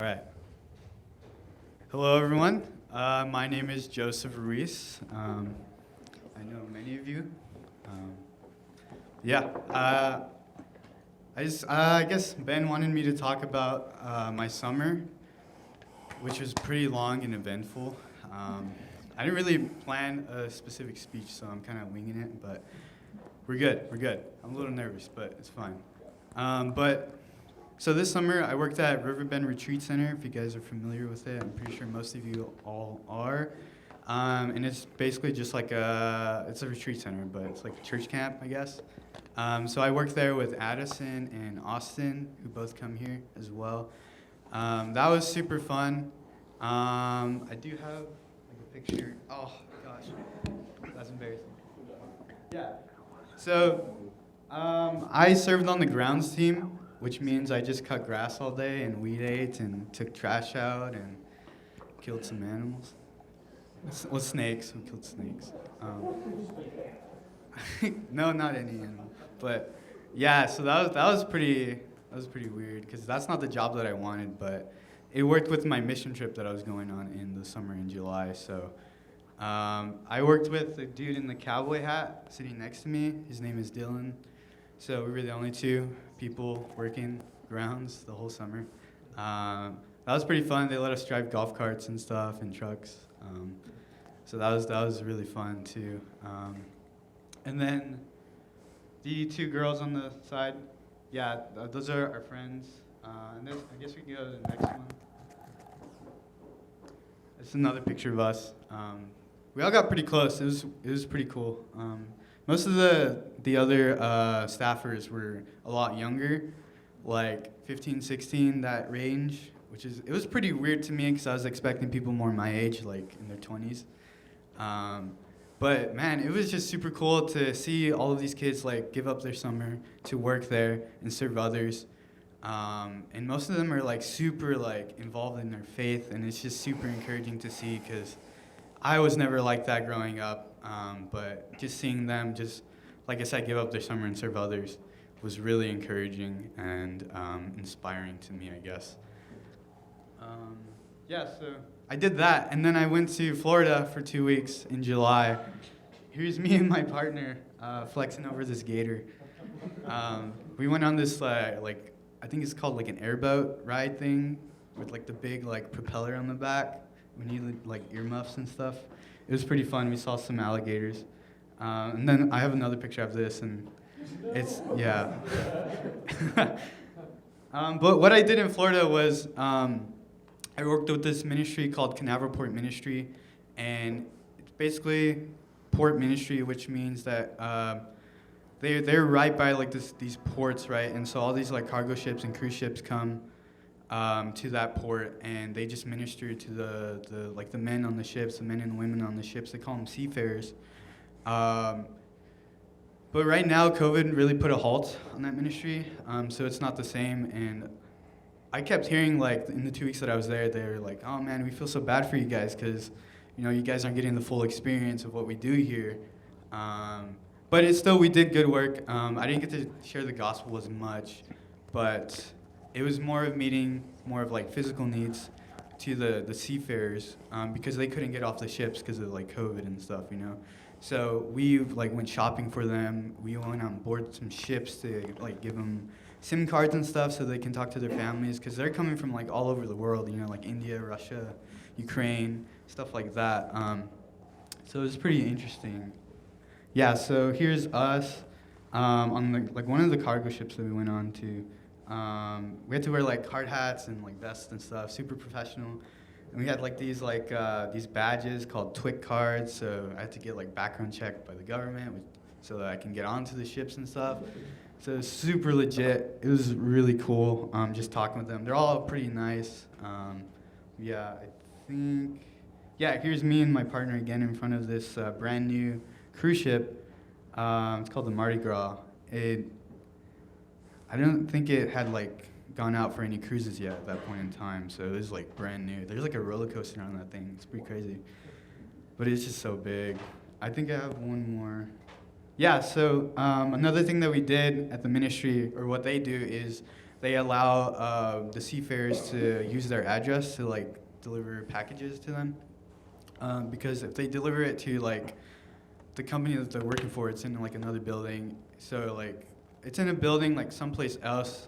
All right. Hello, everyone. My name is Joseph Ruiz. I know many of you. Um, yeah. I guess Ben wanted me to talk about my summer, which was pretty long and eventful. I didn't really plan a specific speech, so I'm kind of winging it, but we're good. We're good. I'm a little nervous, but it's fine. So this summer, I worked at Riverbend Retreat Center, if you guys are familiar with it. I'm pretty sure most of you all are. And it's basically just like it's a retreat center, but it's like a church camp, I guess. So I worked there with Addison and Austin, who both come here as well. That was super fun. I do have like a picture. Oh, gosh. That's embarrassing. Yeah. So I served on the grounds team, which means I just cut grass all day and weed ate and took trash out and killed some animals. Well, snakes. We killed snakes. No, not any animal. But yeah, so that was pretty weird because that's not the job that I wanted, but it worked with my mission trip that I was going on in the summer in July. So I worked with the dude in the cowboy hat sitting next to me. His name is Dylan. So we were the only two people working grounds the whole summer. That was pretty fun. They let us drive golf carts and stuff and trucks. So that was really fun too. And then the two girls on the side, yeah, those are our friends. And this, I guess we can go to the next one. It's another picture of us. We all got pretty close. It was pretty cool. Most of the other staffers were a lot younger, like 15, 16, that range, it was pretty weird to me because I was expecting people more my age, like in their 20s. But man, it was just super cool to see all of these kids like give up their summer to work there and serve others. And most of them are like super like involved in their faith, and it's just super encouraging to see because I was never like that growing up. But just seeing them just, like I said, give up their summer and serve others was really encouraging and inspiring to me, I guess. Yeah, so I did that, and then I went to Florida for 2 weeks in July. Here's me and my partner flexing over this gator. We went on this, I think it's called like an airboat ride thing with like the big like propeller on the back. We needed like earmuffs and stuff. It was pretty fun. We saw some alligators. And then I have another picture of this, and it's, yeah. But what I did in Florida was I worked with this ministry called Canaveral Port Ministry, and it's basically port ministry, which means that they're right by like these ports, right? And so all these like cargo ships and cruise ships come to that port, and they just minister to the men on the ships, the men and women on the ships. They call them seafarers. But right now, COVID really put a halt on that ministry, so it's not the same. And I kept hearing like in the 2 weeks that I was there, they were like, "Oh man, we feel so bad for you guys because you guys aren't getting the full experience of what we do here." But we did good work. I didn't get to share the gospel as much, but it was more of meeting more of like physical needs to the seafarers because they couldn't get off the ships because of like COVID and stuff, So we like went shopping for them. We went on board some ships to like give them SIM cards and stuff so they can talk to their families because they're coming from like all over the world, like India, Russia, Ukraine, stuff like that. So it was pretty interesting. Yeah, so here's us on one of the cargo ships that we went on to. We had to wear like hard hats and like vests and stuff, super professional. And we had like these badges called TWIC cards, so I had to get like background checked by the government so that I can get onto the ships and stuff. So it was super legit. It was really cool just talking with them. They're all pretty nice. Yeah, here's me and my partner again in front of this brand new cruise ship. It's called the Mardi Gras. I don't think it had like gone out for any cruises yet at that point in time, so it was like brand new. There's like a roller coaster on that thing. It's pretty crazy, but it's just so big. I think I have one more. Yeah, so another thing that we did at the ministry, or what they do, is they allow the seafarers to use their address to like deliver packages to them. Because if they deliver it to like the company that they're working for, it's in like another building. So like it's in a building like someplace else,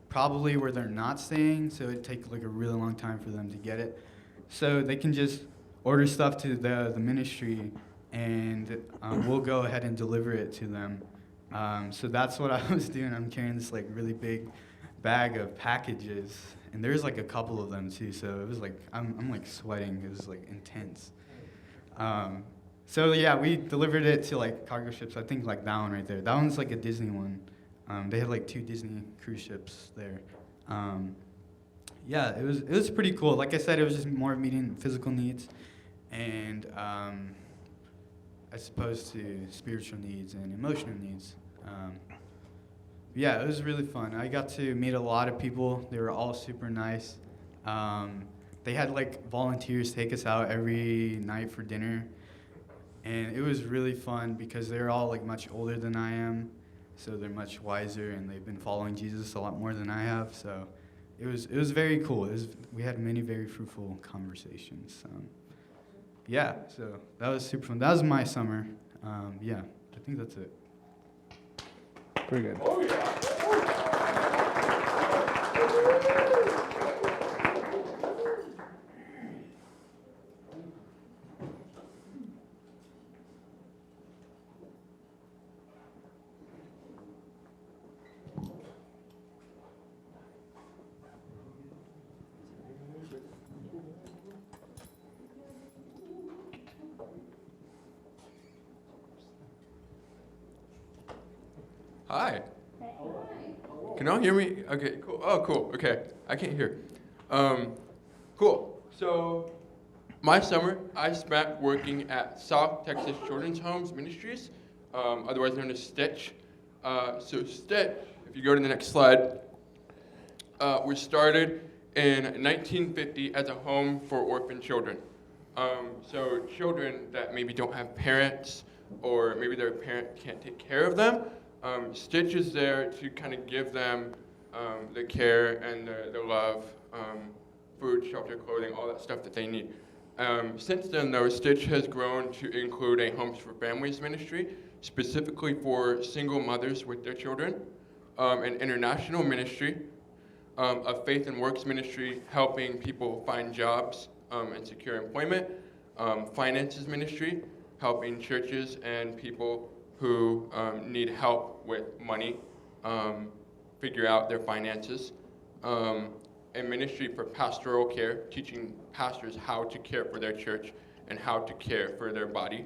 probably where they're not staying. So it'd take like a really long time for them to get it. So they can just order stuff to the ministry, and we'll go ahead and deliver it to them. So that's what I was doing. I'm carrying this like really big bag of packages, and there's like a couple of them too. So it was like I'm like sweating. It was like intense. So yeah, we delivered it to like cargo ships. I think like that one right there. That one's like a Disney one. They had like 2 Disney cruise ships there. Yeah, it was pretty cool. Like I said, it was just more meeting physical needs, and as opposed to spiritual needs and emotional needs. Yeah, it was really fun. I got to meet a lot of people. They were all super nice. They had like volunteers take us out every night for dinner, and it was really fun because they're all like much older than I am, so they're much wiser and they've been following Jesus a lot more than I have. So it was very cool. We had many very fruitful conversations. Yeah, so that was super fun. That was my summer. Yeah, I think that's it. Pretty good. Oh, yeah. Hi. Can y'all hear me? Okay, cool. Oh, cool. Okay, I can't hear. Cool. So, my summer I spent working at South Texas Children's Homes Ministries, otherwise known as Stitch. So Stitch, if you go to the next slide, was started in 1950 as a home for orphan children. So children that maybe don't have parents, or maybe their parent can't take care of them, Stitch is there to kind of give them the care and the love, food, shelter, clothing, all that stuff that they need. Since then, though, Stitch has grown to include a Homes for Families ministry, specifically for single mothers with their children, an international ministry, a faith and works ministry helping people find jobs and secure employment, finances ministry, helping churches and people who need help with money figure out their finances, a ministry for pastoral care, teaching pastors how to care for their church and how to care for their body,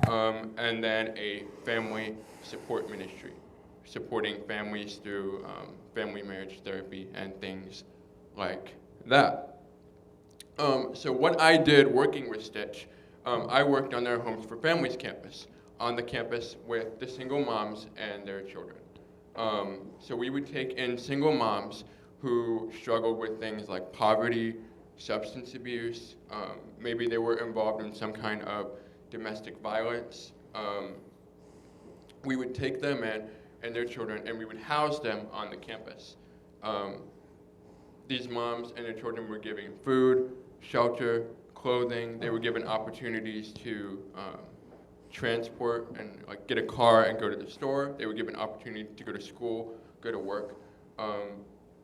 and then a family support ministry, supporting families through family marriage therapy and things like that. So what I did working with Stitch, I worked on their Homes for Families campus, on the campus with the single moms and their children. So we would take in single moms who struggled with things like poverty, substance abuse, maybe they were involved in some kind of domestic violence. We would take them in and their children, and we would house them on the campus. These moms and their children were given food, shelter, clothing. They were given opportunities to transport and like get a car and go to the store. They were given opportunity to go to school, go to work.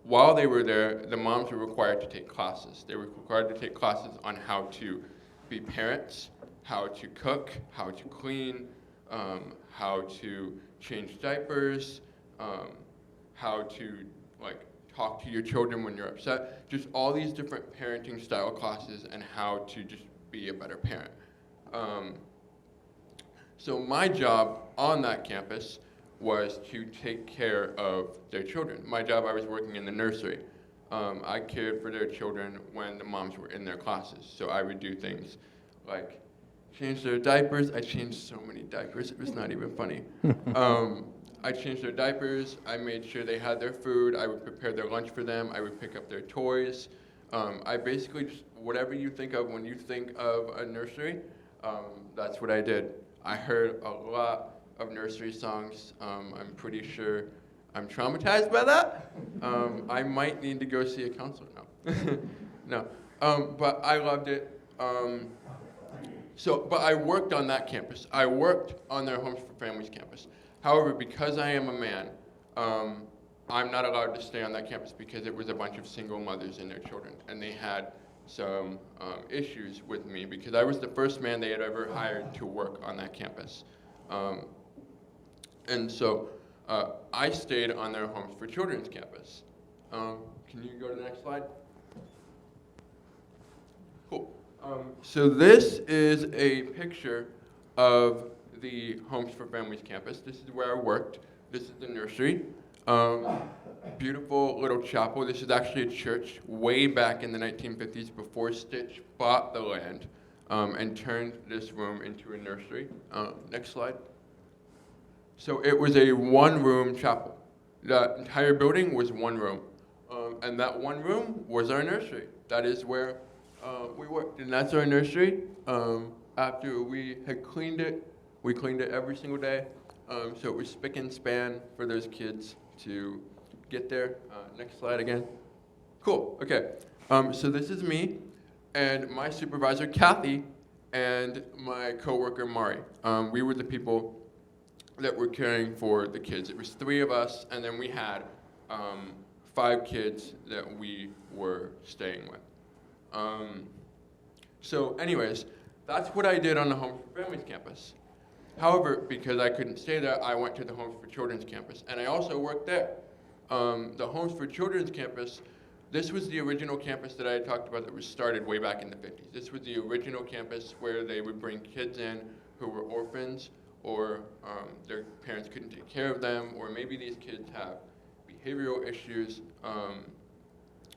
While they were there, the moms were required to take classes. They were required to take classes on how to be parents, how to cook, how to clean, how to change diapers, how to like talk to your children when you're upset. Just all these different parenting style classes and how to just be a better parent. So my job on that campus was to take care of their children. My job, I was working in the nursery. I cared for their children when the moms were in their classes. So I would do things like change their diapers. I changed so many diapers, it was not even funny. I changed their diapers. I made sure they had their food. I would prepare their lunch for them. I would pick up their toys. I basically just, whatever you think of when you think of a nursery, that's what I did. I heard a lot of nursery songs. I'm pretty sure I'm traumatized by that. I might need to go see a counselor now. No, but I loved it. But I worked on that campus. I worked on their Homes for Families campus. However, because I am a man, I'm not allowed to stay on that campus because it was a bunch of single mothers and their children, and they had some issues with me because I was the first man they had ever hired to work on that campus. And so I stayed on their Homes for Children's campus. Can you go to the next slide? Cool. So this is a picture of the Homes for Families campus. This is where I worked. This is the nursery. Beautiful little chapel. This is actually a church way back in the 1950s before Stitch bought the land and turned this room into a nursery. Next slide. So it was a one-room chapel. The entire building was one room. And that one room was our nursery. That is where we worked. And that's our nursery. After we had cleaned it, we cleaned it every single day. So it was spick and span for those kids to get there. Next slide again. Cool, okay. So this is me and my supervisor, Kathy, and my coworker, Mari. We were the people that were caring for the kids. It was 3 of us, and then we had 5 kids that we were staying with. So anyways, that's what I did on the Homes for Families campus. However, because I couldn't stay there, I went to the Homes for Children's campus, and I also worked there. The Homes for Children's campus, this was the original campus that I had talked about that was started way back in the 50s. This was the original campus where they would bring kids in who were orphans, or their parents couldn't take care of them, or maybe these kids have behavioral issues.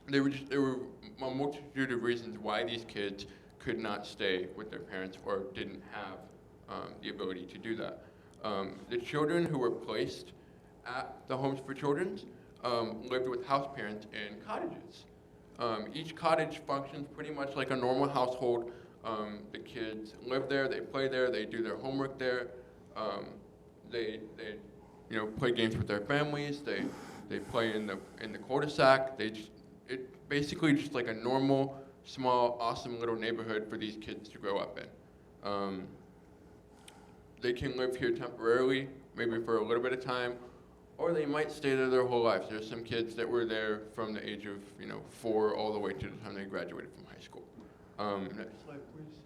There were a multitude of reasons why these kids could not stay with their parents or didn't have the ability to do that. The children who were placed at the Homes for Children's lived with house parents in cottages. Each cottage functions pretty much like a normal household. The kids live there, they play there, they do their homework there. They play games with their families. They play in the cul-de-sac. It basically just like a normal, small, awesome little neighborhood for these kids to grow up in. They can live here temporarily, maybe for a little bit of time, or they might stay there their whole lives. There's some kids that were there from the age of 4 all the way to the time they graduated from high school. Next slide, please.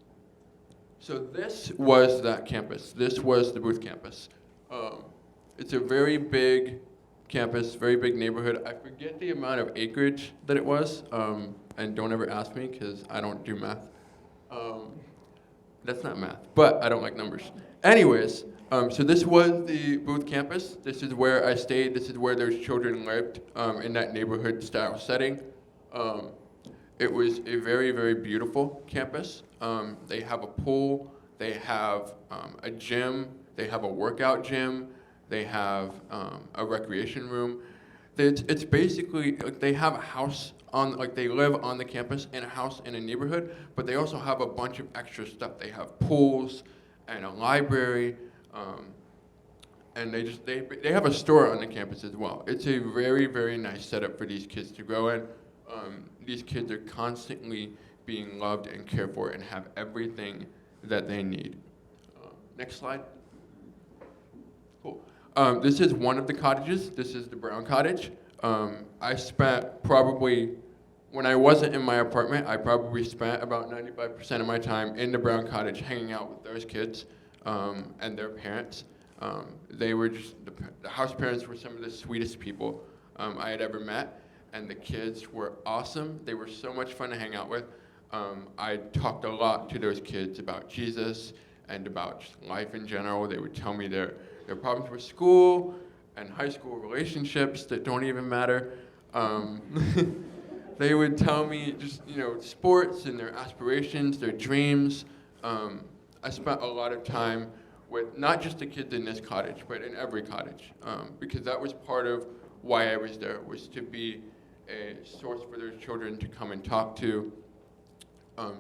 So this was that campus. This was the Booth campus. It's a very big campus, very big neighborhood. I forget the amount of acreage that it was, and don't ever ask me because I don't do math. That's not math, but I don't like numbers. Anyways, so this was the Booth campus. This is where I stayed. This is where those children lived in that neighborhood style setting. It was a very, very beautiful campus. They have a pool. They have a gym. They have a workout gym. They have a recreation room. It's basically like they have a house they live on the campus in a house in a neighborhood, but they also have a bunch of extra stuff. They have pools and a library, and they have a store on the campus as well. It's a very, very nice setup for these kids to grow in. These kids are constantly being loved and cared for and have everything that they need. Next slide. Cool. This is one of the cottages. This is the Brown Cottage. I spent probably, when I wasn't in my apartment, I probably spent about 95% of my time in the Brown Cottage hanging out with those kids and their parents. They were just, the house parents were some of the sweetest people I had ever met. And the kids were awesome. They were so much fun to hang out with. I talked a lot to those kids about Jesus and about just life in general. They would tell me their problems with school and high school relationships that don't even matter. They would tell me just, sports and their aspirations, their dreams. I spent a lot of time with not just the kids in this cottage, but in every cottage, because that was part of why I was there, was to be a source for their children to come and talk to,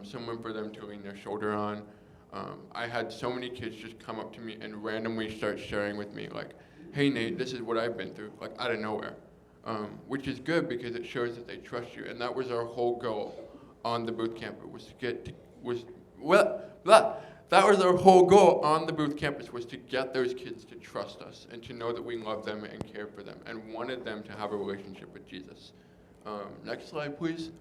someone for them to lean their shoulder on. I had so many kids just come up to me and randomly start sharing with me, like, hey, Nate, this is what I've been through, like out of nowhere, which is good because it shows that they trust you. And that was our whole goal on the boot camp. It was to get to, was well, that was our whole goal on the booth campus, was to get those kids to trust us and to know that we love them and care for them and wanted them to have a relationship with Jesus. Next slide, please.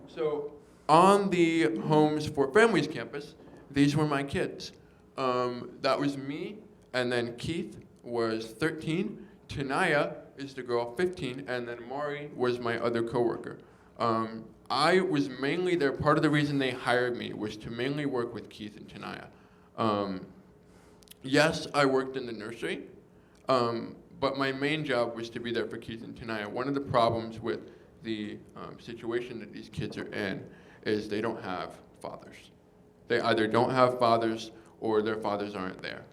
So on the Homes for Families campus, these were my kids. That was me, and then Keith was 13, Tanaya is the girl, 15, and then Mari was my other coworker. I was mainly there, part of the reason they hired me was to mainly work with Keith and Tanaya. Yes, I worked in the nursery, but my main job was to be there for Keith and Tanaya. One of the problems with the situation that these kids are in is they don't have fathers. They either don't have fathers or their fathers aren't there.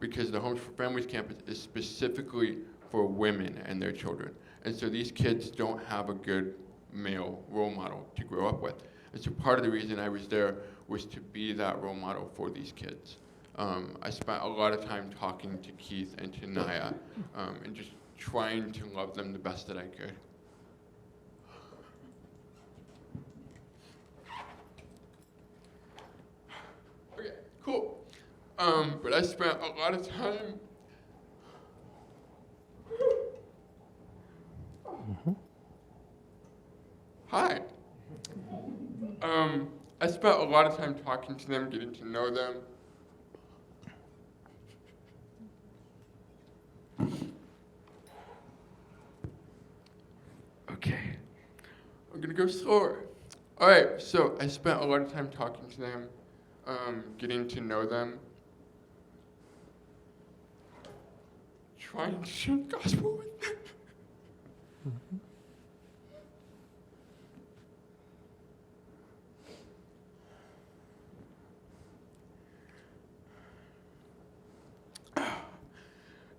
Because the Homes for Families campus is specifically for women and their children. And so these kids don't have a good male role model to grow up with. And so part of the reason I was there was to be that role model for these kids. I spent a lot of time talking to Keith and to Naya and just trying to love them the best that I could. Okay, cool. But I spent a lot of time Hi. I spent a lot of time talking to them, getting to know them. Okay, I'm gonna go slower. All right, so I spent a lot of time talking to them, getting to know them, trying to share the gospel with them.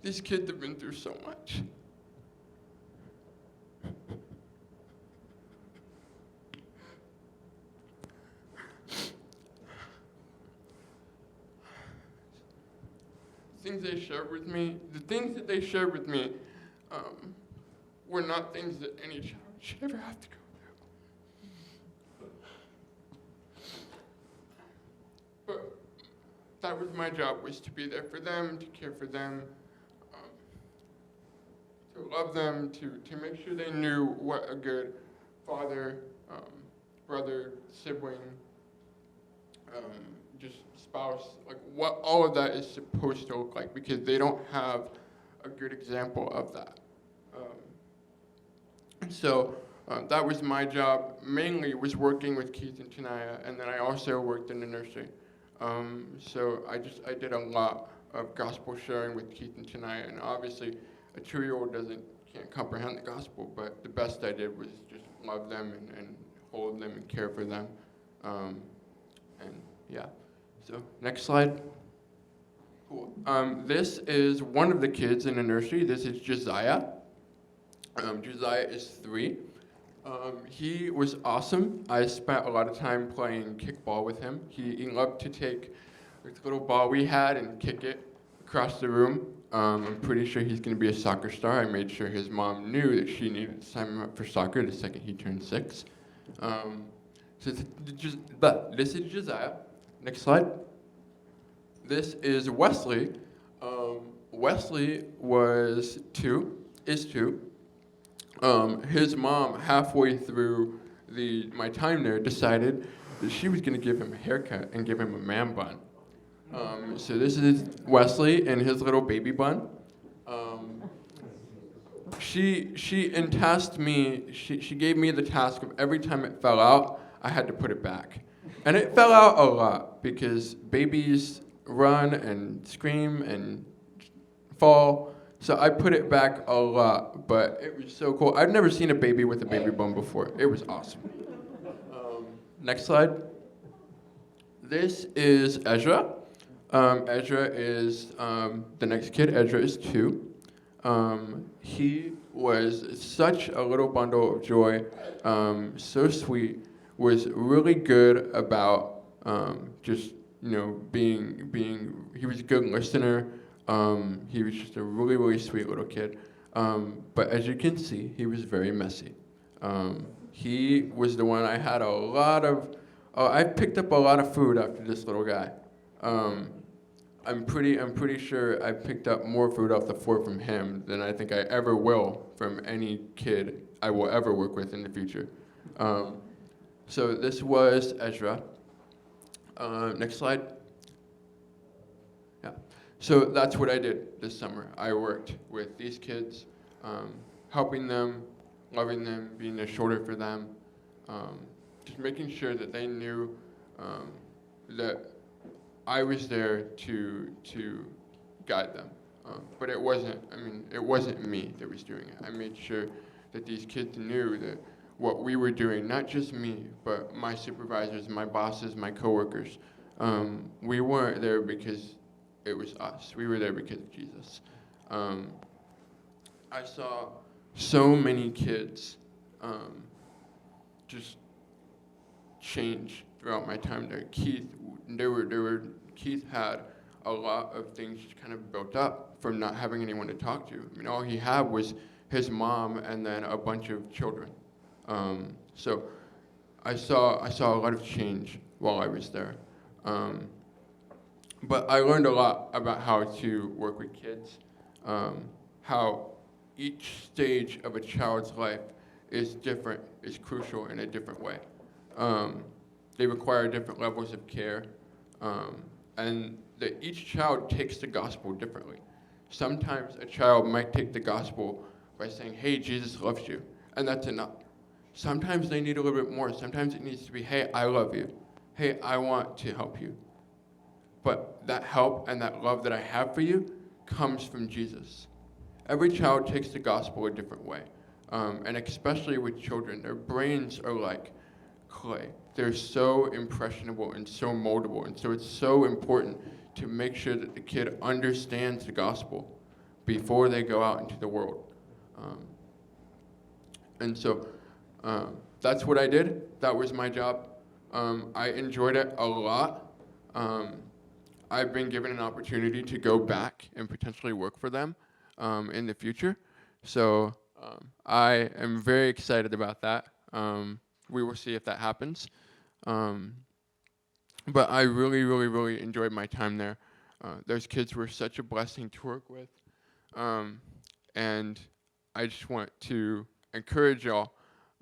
These kids have been through so much. The things that they shared with me were not things that any child should ever have to go through. But that was my job, was to be there for them, to care for them, to love them, to make sure they knew what a good father, brother, sibling, just spouse, like what all of that is supposed to look like, because they don't have a good example of that. So that was my job, mainly was working with Keith and Tanaya, and then I also worked in the nursery. So I did a lot of gospel sharing with Keith and Tanaya, and obviously a 2-year-old can't comprehend the gospel, but the best I did was just love them and hold them and care for them. And yeah, so next slide. Cool. This is one of the kids in the nursery. This is Josiah. Josiah is 3. He was awesome. I spent a lot of time playing kickball with him. He loved to take this little ball we had and kick it across the room. I'm pretty sure he's going to be a soccer star. I made sure his mom knew that she needed to sign him up for soccer the second he turned 6. So this is Josiah. Next slide. This is Wesley. Wesley is 2. His mom, halfway through my time there, decided that she was going to give him a haircut and give him a man bun. So this is Wesley in his little baby bun. She tasked me, she gave me the task of every time it fell out, I had to put it back. And it fell out a lot because babies run and scream and fall. So I put it back a lot, but it was so cool. I've never seen a baby with a baby bun before. It was awesome. Next slide. This is Ezra. Ezra is the next kid. Ezra is 2. He was such a little bundle of joy, so sweet, was really good about just, being, he was a good listener. He was just a really, really sweet little kid. But as you can see, he was very messy. He was the one I had a lot of. I picked up a lot of food after this little guy. I'm pretty sure I picked up more food off the floor from him than I think I ever will from any kid I will ever work with in the future. So this was Ezra. Next slide. Yeah. So that's what I did this summer. I worked with these kids, helping them, loving them, being their shoulder for them, just making sure that they knew that I was there to guide them. But it wasn't me that was doing it. I made sure that these kids knew that what we were doing, not just me, but my supervisors, my bosses, my coworkers, we weren't there because it was us. We were there because of Jesus. I saw so many kids just change throughout my time there. Keith had a lot of things just kind of built up from not having anyone to talk to. I mean, all he had was his mom and then a bunch of children. So I saw a lot of change while I was there. But I learned a lot about how to work with kids, how each stage of a child's life is different, is crucial in a different way. They require different levels of care, and that each child takes the gospel differently. Sometimes a child might take the gospel by saying, hey, Jesus loves you, and that's enough. Sometimes they need a little bit more. Sometimes it needs to be, hey, I love you. Hey, I want to help you. But that help and that love that I have for you comes from Jesus. Every child takes the gospel a different way. And especially with children, their brains are like clay. They're so impressionable and so moldable. And so it's so important to make sure that the kid understands the gospel before they go out into the world. And so that's what I did. That was my job. I enjoyed it a lot. I've been given an opportunity to go back and potentially work for them in the future. So I am very excited about that. We will see if that happens. But I really, really, really enjoyed my time there. Those kids were such a blessing to work with. And I just want to encourage y'all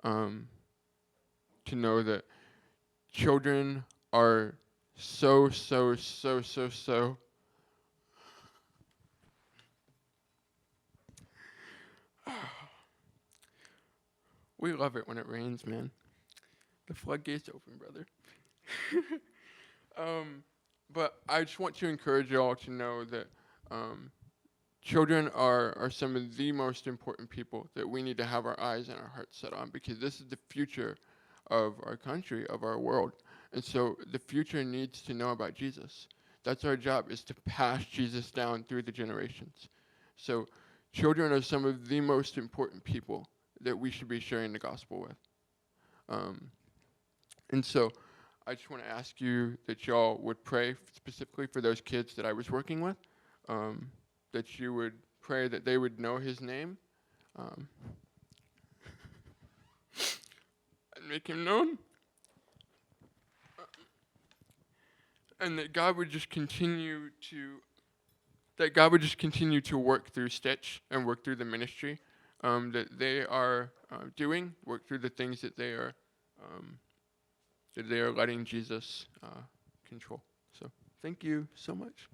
to know that children are so we love it when it rains, man. The floodgates open, brother. But I just want to encourage y'all to know that children are some of the most important people that we need to have our eyes and our hearts set on, because this is the future of our country, of our world. And so the future needs to know about Jesus. That's our job, is to pass Jesus down through the generations. So children are some of the most important people that we should be sharing the gospel with. And so I just want to ask you that y'all would pray specifically for those kids that I was working with, that you would pray that they would know his name, and make him known, and that God would just continue to work through Stitch and work through the ministry that they are doing, work through the things that they are letting Jesus control. So thank you so much.